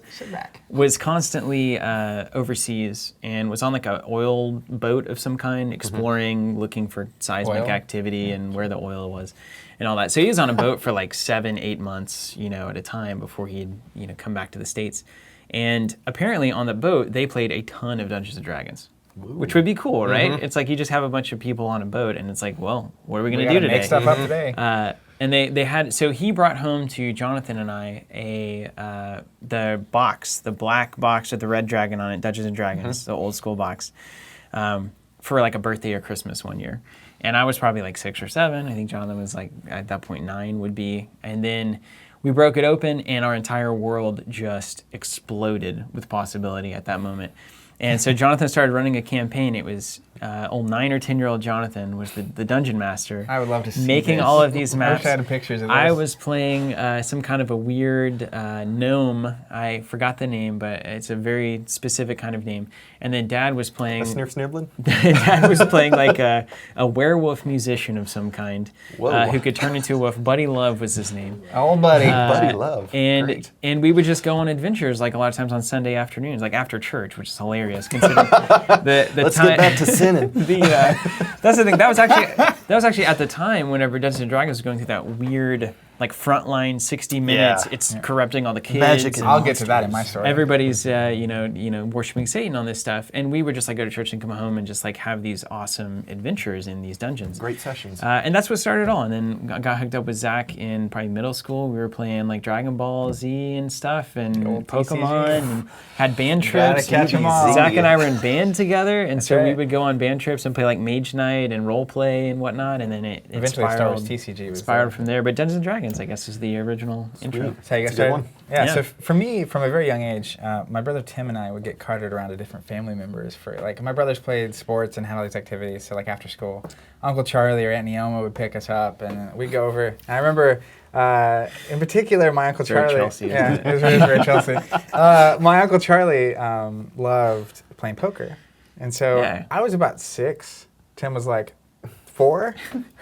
was constantly overseas and was on like an oil boat of some kind, exploring, looking for seismic activity and where the oil was, and all that. So he was on a boat for like 7-8 months, at a time before he'd come back to the States. And apparently on the boat, they played a ton of Dungeons & Dragons, which would be cool, right? It's like you just have a bunch of people on a boat, and it's like, well, what are we going to do today? Make stuff up today. And they had, so he brought home to Jonathan and I the box, the black box with the red dragon on it, Dungeons & Dragons, the old school box, for like a birthday or Christmas one year. And I was probably like 6 or 7. I think Jonathan was like, at that point, 9 would be. And then we broke it open, and our entire world just exploded with possibility at that moment. And so Jonathan started running a campaign. It was old 9 or 10-year-old Jonathan was the dungeon master. I would love to see making all of these maps. I wish I had pictures of this. I was playing some kind of a weird gnome. I forgot the name, but it's a very specific kind of name. And then Dad was playing... A Snurfsniblin? Dad was playing like a werewolf musician of some kind who could turn into a wolf. Buddy Love was his name. Oh, Buddy. Buddy Love. And we would just go on adventures like a lot of times on Sunday afternoons, like after church, which is hilarious considering the Let's time. get back to sinning. That's the thing. That was actually at the time whenever Dungeons & Dragons was going through that weird like frontline 60 minutes. It's corrupting all the kids. Magic. I'll get to that in my story. Everybody's worshiping Satan on this stuff, and we would just like go to church and come home and just like have these awesome adventures in these dungeons. Great sessions. And that's what started it all. And then I got hooked up with Zach in probably middle school. We were playing like Dragon Ball Z and stuff, and Pokemon, and had band trips. Catch 'em all. Zach and I were in band together, and That's so we right. would go on band trips and play like Mage Night and role play and whatnot. And then it Eventually, Star Wars TCG was spiraled from there. But Dungeons & Dragons, I guess, is the original intro. That's how you got started? Yeah, so for me, from a very young age, my brother Tim and I would get carted around to different family members for, like, my brothers played sports and had all these activities, so, like, after school, Uncle Charlie or Aunt Neoma would pick us up, and we'd go over. And I remember, in particular, my Uncle Very Charlie. Chelsea, yeah, it was very Chelsea. My Uncle Charlie loved playing poker. And so I was about 6. Tim was like 4.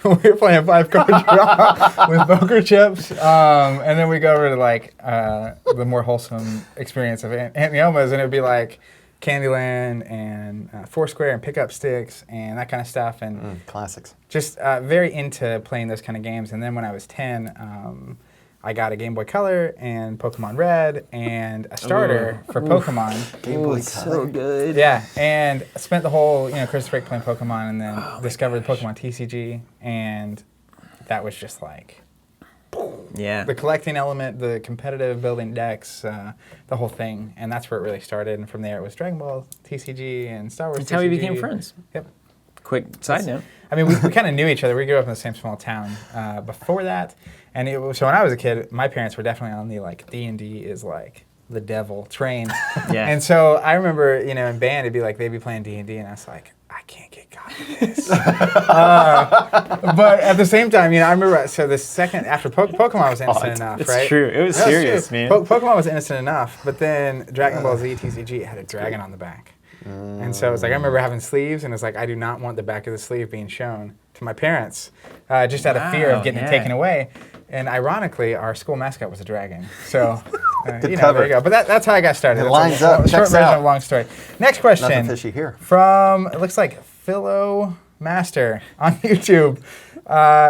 We were playing 5-card draw with poker chips. And then we go over to like the more wholesome experience of Aunt Neoma's, and it'd be like Candyland and Foursquare and Pickup Sticks and that kind of stuff. And classics. Just very into playing those kind of games. And then when I was 10, I got a Game Boy Color and Pokemon Red and a starter for Pokemon. Game Boy Color. So good. Yeah, and I spent the whole Christmas break playing Pokemon, and then discovered Pokemon TCG, and that was just like the collecting element, the competitive building decks, the whole thing, and that's where it really started. And from there, it was Dragon Ball TCG and Star Wars. That's TCG. how we became friends. Yep. Quick side note. I mean, we kind of knew each other. We grew up in the same small town before that. And so when I was a kid, my parents were definitely on the like D&D is like the devil train. Yeah. And so I remember, in band, it'd be like they'd be playing D&D, and I was like, I can't get caught in this. But at the same time, I remember. So the second after Pokemon was innocent enough, it's right? It's true. It was serious, man. Pokemon was innocent enough, but then Dragon Ball Z TCG had a dragon on the back. And so it's like I remember having sleeves, and it's like I do not want the back of the sleeve being shown to my parents, just out of fear of getting it taken away. And ironically, our school mascot was a dragon. So, Good there cover. you go. But that's how I got started. It That's lines a up, short checks version out. of a long story. Next question. Nothing fishy here. From, it looks like Philo Master on YouTube,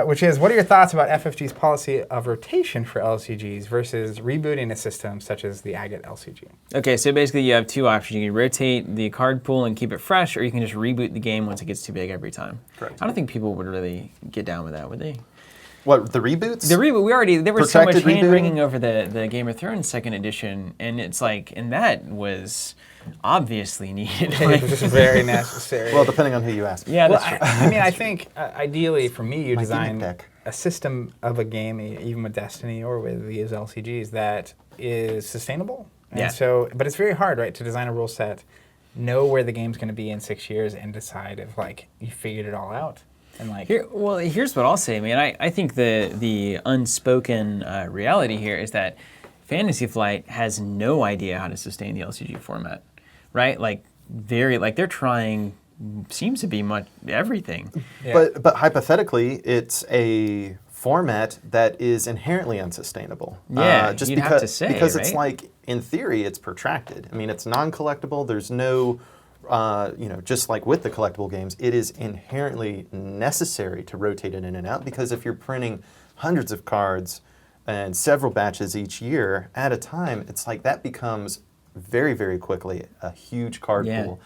which is, what are your thoughts about FFG's policy of rotation for LCGs versus rebooting a system such as the Agate LCG? Okay, so basically you have two options. You can rotate the card pool and keep it fresh, or you can just reboot the game once it gets too big every time. Correct. I don't think people would really get down with that, would they? What, the reboots? The reboot, there was so much Protracted hand-wringing over the Game of Thrones second edition, and it's like, and that was obviously needed. It was just very necessary. Well, depending on who you ask. Yeah, Well, that's true. I mean, I think ideally for me, you My design gimmick deck. a system of a game, even with Destiny or with these LCGs, that is sustainable. And Yeah. so, but it's very hard, right, to design a rule set, know where the game's going to be in 6 years, and decide if like you figured it all out. And like, here's what I'll say, man. I think the unspoken reality here is that Fantasy Flight has no idea how to sustain the LCG format, right? Like they're trying, seems to be much everything. Yeah. But hypothetically, it's a format that is inherently unsustainable. Yeah, just you'd because, have to say, because right? it's like, in theory, it's protracted. I mean, it's non-collectible. There's no, just like with the collectible games, it is inherently necessary to rotate it in and out, because if you're printing hundreds of cards and several batches each year at a time, it's like that becomes very, very quickly a huge card pool.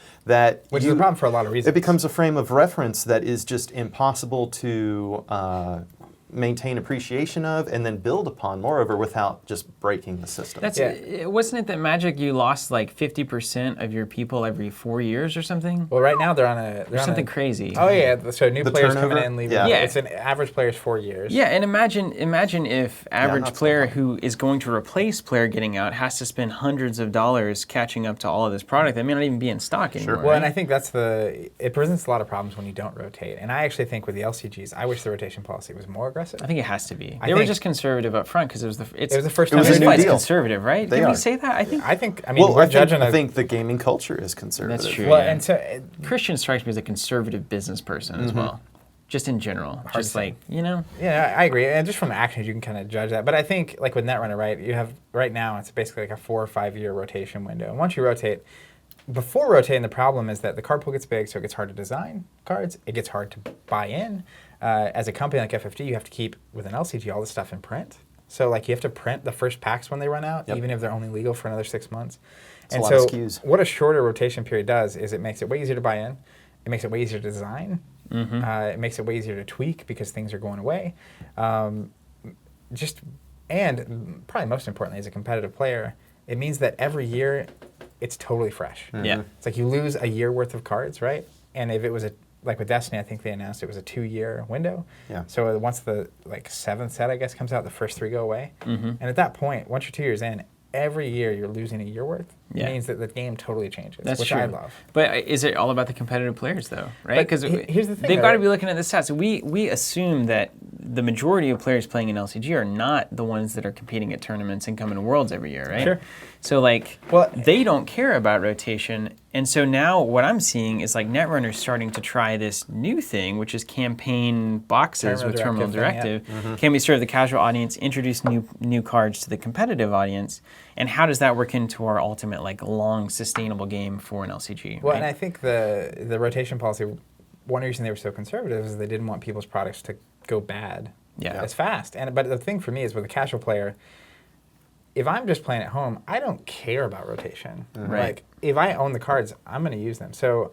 Which is a problem for a lot of reasons. It becomes a frame of reference that is just impossible to maintain appreciation of and then build upon, moreover, without just breaking the system. Wasn't it that Magic you lost like 50% of your people every 4 years or something? Well, right now they're on a... There's something crazy. Oh, yeah. So new The players turnover? coming in, leaving. Yeah. It's an average player's 4 years. Yeah, and imagine if average not so player high. who is going to replace player getting out has to spend hundreds of dollars catching up to all of this product that may not even be in stock anymore. Well, and right? I think it presents a lot of problems when you don't rotate. And I actually think with the LCGs, I wish the rotation policy was more aggressive. I think it has to be. I They were think- just conservative up front because it was the first It time was a Fantasy new Flight's deal. conservative, right? They Did are. we say that? I think I mean, we're judging I think the gaming culture is conservative. That's true. Well, yeah. and so Christian strikes me as a conservative business person as well, just in general. Just to say. like, you know. yeah, I agree. And just from the actions, you can kind of judge that. But I think like with Netrunner, right? You have right now it's basically like a 4 or 5 year rotation window. And once you rotate, before rotating, the problem is that the card pool gets big, so it gets hard to design cards. It gets hard to buy in. As a company like FFG, you have to keep with an LCG all this stuff in print. So like you have to print the first packs when they run out, even if they're only legal for another 6 months. A lot of SKUs. What a shorter rotation period does is it makes it way easier to buy in. It makes it way easier to design. It makes it way easier to tweak because things are going away. And probably most importantly, as a competitive player, it means that every year it's totally fresh. Yeah. It's like you lose a year worth of cards, right? And if it was like with Destiny, I think they announced it was a 2-year window. Yeah. So once the 7th set, I guess, comes out, the first 3 go away. And at that point, once you're 2 years in, every year you're losing a year worth. Yeah. It means that the game totally changes, That's which true. I love. But is it all about the competitive players, though? Right? But Because here's the thing, they've though, got to right? be looking at the stats. We assume that the majority of players playing in LCG are not the ones that are competing at tournaments and coming to Worlds every year, right? Sure. So like, they don't care about rotation. And so now what I'm seeing is like Netrunner's starting to try this new thing, which is campaign boxes with Terminal Directive. Can we serve the casual audience, introduce new cards to the competitive audience? And how does that work into our ultimate like long sustainable game for an LCG? Well, right? and I think the rotation policy, one reason they were so conservative is they didn't want people's products to go bad as fast. But the thing for me is with a casual player, if I'm just playing at home, I don't care about rotation. Right. Like if I own the cards, I'm going to use them. So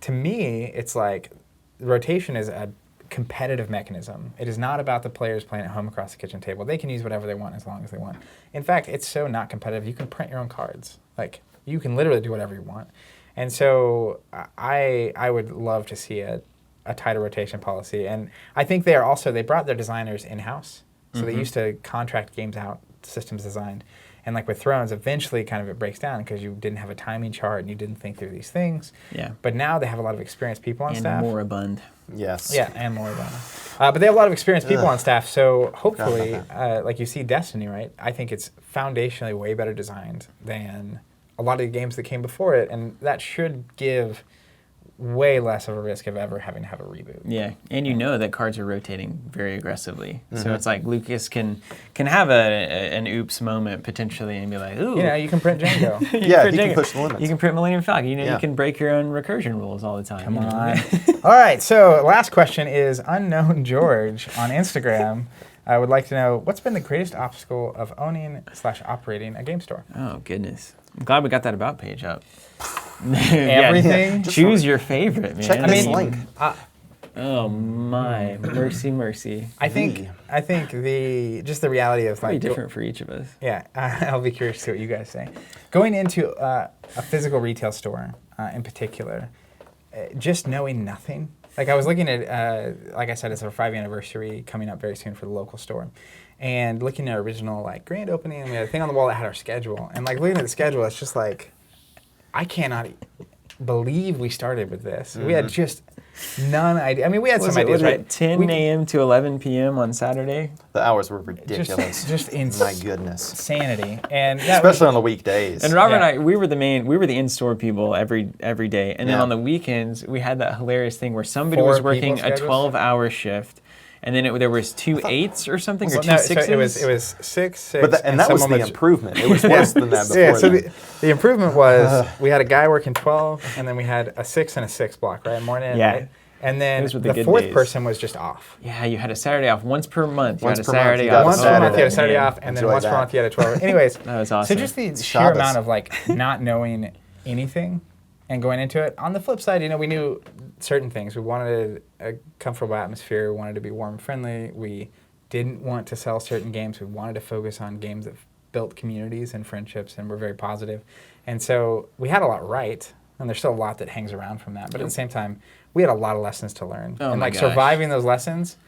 to me, it's like rotation is a competitive mechanism. It is not about the players playing at home across the kitchen table. They can use whatever they want as long as they want. In fact, it's so not competitive. You can print your own cards. Like you can literally do whatever you want. And so I would love to see a tighter rotation policy. And I think they brought their designers in-house. So they used to contract games out, systems designed. And like with Thrones, eventually kind of it breaks down because you didn't have a timing chart and you didn't think through these things. Yeah. But now they have a lot of experienced people on staff. And moribund. Yes. Yeah, and moribund. But they have a lot of experienced people on staff. So hopefully, like you see Destiny, right? I think it's foundationally way better designed than a lot of the games that came before it. And that should give way less of a risk of ever having to have a reboot. Yeah, and you know that cards are rotating very aggressively. So it's like Lucas can have an oops moment potentially and be like, ooh. You know, you can print Django. He can push the limits. You can print Millennium Falcon. You know, you can break your own recursion rules all the time. Come on. All right, so last question is Unknown George on Instagram. I would like to know, what's been the greatest obstacle of owning/operating a game store? Oh, goodness. I'm glad we got that About page up. Everything? Choose your favorite, man. Check this link. Oh my, mercy. I think the reality of Probably like different for each of us. Yeah, I'll be curious to see what you guys say. Going into a physical retail store, in particular, just knowing nothing. Like I was looking at, like I said, it's our 5th anniversary coming up very soon for the local store, and looking at our original like grand opening, and we had a thing on the wall that had our schedule, and like looking at the schedule, it's just like, I cannot believe we started with this. We had just none idea. I mean, we had some ideas, right? 10 a.m. to 11 p.m. on Saturday? The hours were ridiculous. Just my goodness. Insanity. And especially on the weekdays. And Robert and I, we were the in-store people every day. And then on the weekends, we had that hilarious thing where somebody was working a 12-hour shift. And then there was 2 8s or something, or 2 6s? So it was 6. And that was the improvement. It was worse than that before. Yeah, so the improvement was we had a guy working 12, and then we had a 6 and a 6 block, right? Morning and night. And then the 4th person was just off. Yeah, you had a Saturday off once per month. Once per month you had a Saturday off, and then once per month you had a 12. Anyways, that was awesome. So just the sheer amount of like not knowing anything and going into it. On the flip side, we knew certain things. We wanted a comfortable atmosphere. We wanted to be warm and friendly. We didn't want to sell certain games. We wanted to focus on games that built communities and friendships and were very positive. And so we had a lot right, and there's still a lot that hangs around from that. But at the same time, we had a lot of lessons to learn. Oh and like surviving those lessons,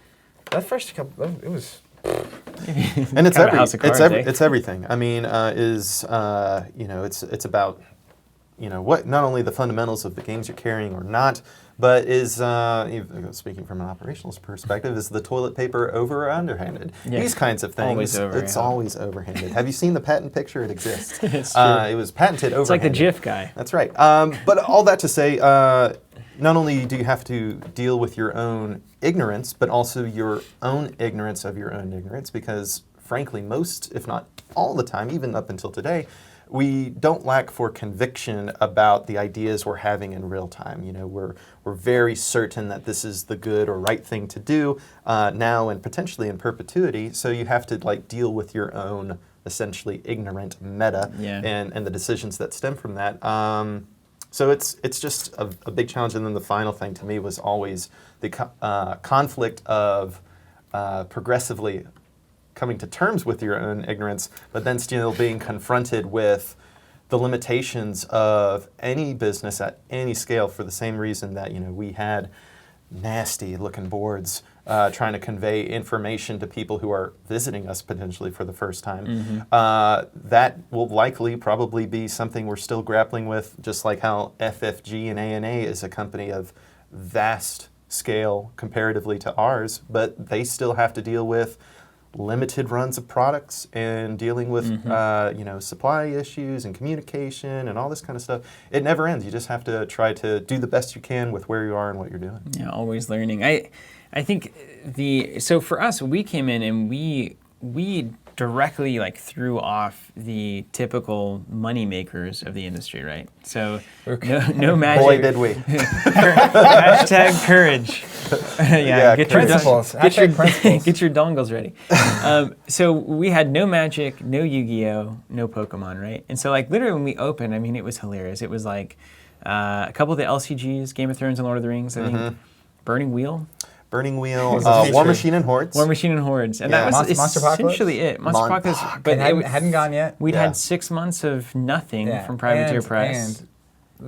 that first couple, it was... And it's everything. I mean, it's about what not only the fundamentals of the games you're carrying or not, but is speaking from an operational perspective, is the toilet paper over or underhanded? Yeah. These kinds of things. Always always overhanded. Have you seen the patent picture? It exists. It's true. It was patented overhanded. It's like the GIF guy. That's right. But all that to say, not only do you have to deal with your own ignorance, but also your own ignorance of your own ignorance, because frankly, most, if not all the time, even up until today, we don't lack for conviction about the ideas we're having in real time. We're very certain that this is the good or right thing to do now and potentially in perpetuity. So you have to deal with your own essentially ignorant meta and the decisions that stem from that. So it's just a big challenge. And then the final thing to me was always the conflict of progressively coming to terms with your own ignorance, but then still being confronted with the limitations of any business at any scale for the same reason that we had nasty looking boards trying to convey information to people who are visiting us potentially for the first time. That will likely probably be something we're still grappling with, just like how FFG and ANA is a company of vast scale comparatively to ours, but they still have to deal with limited runs of products and dealing with supply issues and communication and all this kind of stuff. It never ends. You just have to try to do the best you can with where you are and what you're doing. Yeah, always learning. I think so for us, we came in and we directly like threw off the typical money makers of the industry, right? So no magic. Boy, did we. Hashtag courage. Get your principles. Get your dongles ready. So we had no Magic, no Yu-Gi-Oh, no Pokemon, right? And so like literally when we opened, I mean, it was hilarious. It was like a couple of the LCGs, Game of Thrones and Lord of the Rings, I think. Burning Wheel, War Machine and Hordes. War Machine and Hordes. And that was Monster essentially it. Monster Apocalypse. But it hadn't gone yet. We'd had 6 months of nothing from Privateer Press. And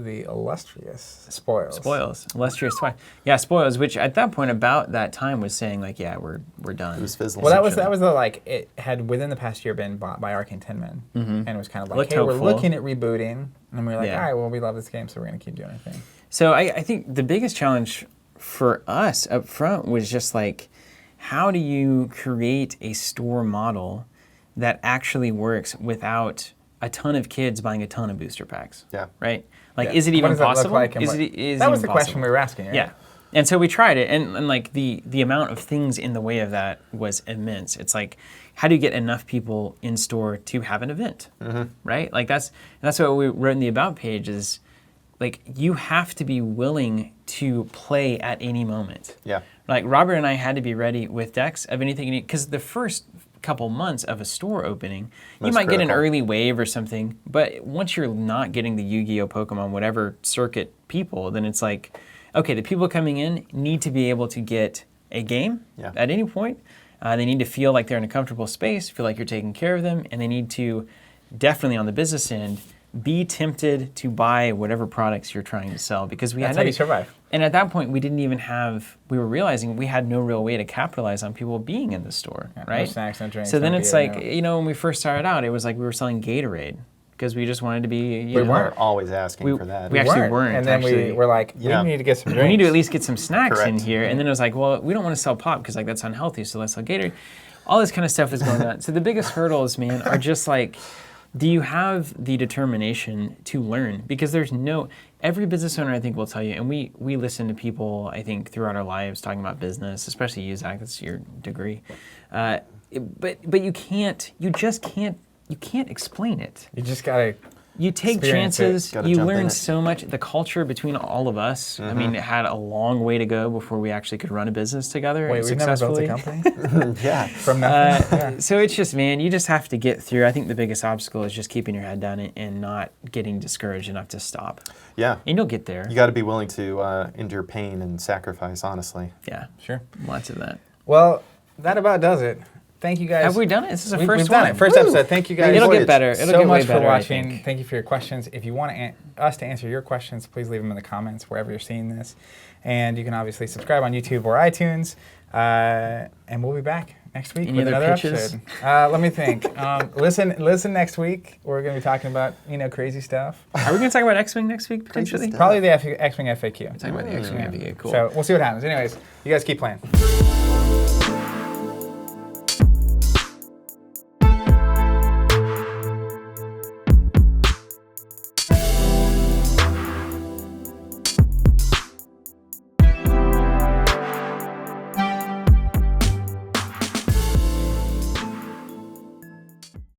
the illustrious Spoils. Illustrious Spoils. Yeah, Spoils, which at that point, about that time, was saying like, yeah, we're done. It was fizzling. Well, that was the like, it had within the past year been bought by Arcane Tinman. And it was kind of like, Looked hey, hopeful. we're looking at rebooting. And we were like, all right, well, we love this game, so we're going to keep doing our thing. So I think the biggest challenge for us up front was just like, how do you create a store model that actually works without a ton of kids buying a ton of booster packs? Yeah. Right? Like, is it even possible? That was the question we were asking, right? Yeah. And so we tried it, and like the amount of things in the way of that was immense. It's like, how do you get enough people in store to have an event, right? Like that's what we wrote in the About page is, like, you have to be willing to play at any moment. Yeah. Like, Robert and I had to be ready with decks of anything you need, because the first couple months of a store opening, you might get an early wave or something, but once you're not getting the Yu-Gi-Oh, Pokemon, whatever circuit people, then it's like, okay, the people coming in need to be able to get a game at any point. They need to feel like they're in a comfortable space, feel like you're taking care of them, and they need to, definitely on the business end, be tempted to buy whatever products you're trying to sell, because we That's how you survive. And at that point, we were realizing we had no real way to capitalize on people being in the store, right? No snacks, no drinks. So then it's like, when we first started out, it was like we were selling Gatorade because we just wanted to be, We weren't always asking for that. We actually weren't. And then we were like, we need to get some drinks. We need to at least get some snacks in here. And then it was like, well, we don't want to sell pop because like that's unhealthy, so let's sell Gatorade. All this kind of stuff is going on. So the biggest hurdles, man, are just like, do you have the determination to learn? Because every business owner I think will tell you, and we listen to people I think throughout our lives talking about business, especially you, Zach, that's your degree. But you just can't explain it. You just gotta. You take chances, you learn so much. The culture between all of us, I mean, it had a long way to go before we actually could run a business together successfully. We've never built a company? Yeah. From nothing? So it's just, man, you just have to get through. I think the biggest obstacle is just keeping your head down and not getting discouraged enough to stop. Yeah. And you'll get there. You got to be willing to endure pain and sacrifice, honestly. Yeah. Sure. Lots of that. Well, that about does it. Thank you guys. Have we done it? This is the first We've done one. it. First episode. Thank you guys. It'll get better. It'll so get much way better, for watching. I think. Thank you for your questions. If you want us to answer your questions, please leave them in the comments wherever you're seeing this. And you can obviously subscribe on YouTube or iTunes. And we'll be back next week with another episode. Let me think. Listen next week. We're going to be talking about crazy stuff. Are we going to talk about X-Wing next week potentially? Probably the X-Wing FAQ. Talking about the X-Wing FAQ. Cool. So we'll see what happens. Anyways, you guys keep playing.